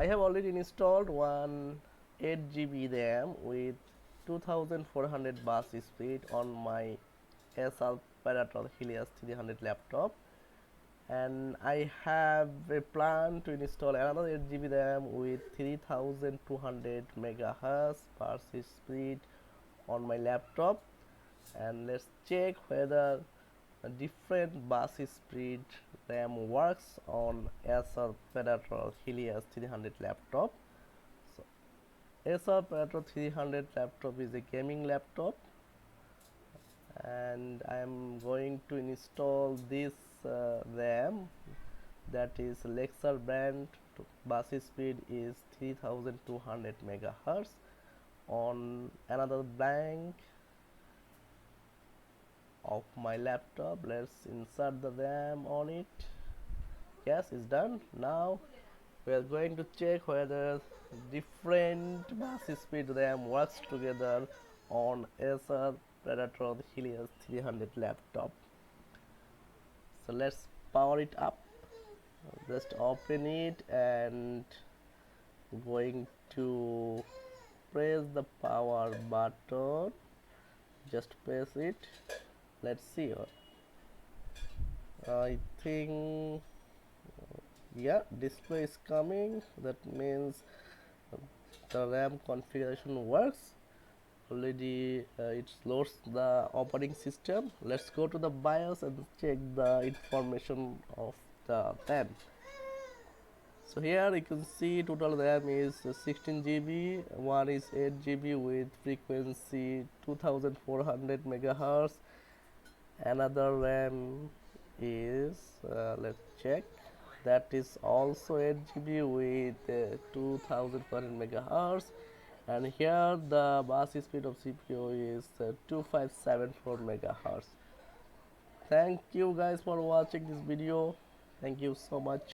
I have already installed one 8 GB RAM with 2400 bus speed on my Acer Predator Helios 300 laptop, and I have a plan to install another 8 GB RAM with 3200 megahertz bus speed on my laptop. And let's check whether a different bus speed RAM works on Acer Predator Helios 300 laptop. So Acer Predator 300 laptop is a gaming laptop, and I am going to install this RAM, that is Lexar brand. Bus speed is 3200 megahertz on another blank of my laptop. Let's insert the RAM on it. Yes, it's done. Now we are going to check whether different bus speed RAM works together on Acer Predator Helios 300 laptop. So let's power it up. Just open it and going to press the power button. Just press it. Let's see. I think, yeah, display is coming. That means the RAM configuration works. Already it loads the operating system. Let's go to the BIOS and check the information of the RAM. So here you can see total RAM is 16 GB, one is 8 GB with frequency 2400 megahertz. Another RAM is, let's check, that is also 8 GB with 2400 megahertz. And here the bus speed of CPU is 2574 megahertz. Thank you guys for watching this video. Thank you so much.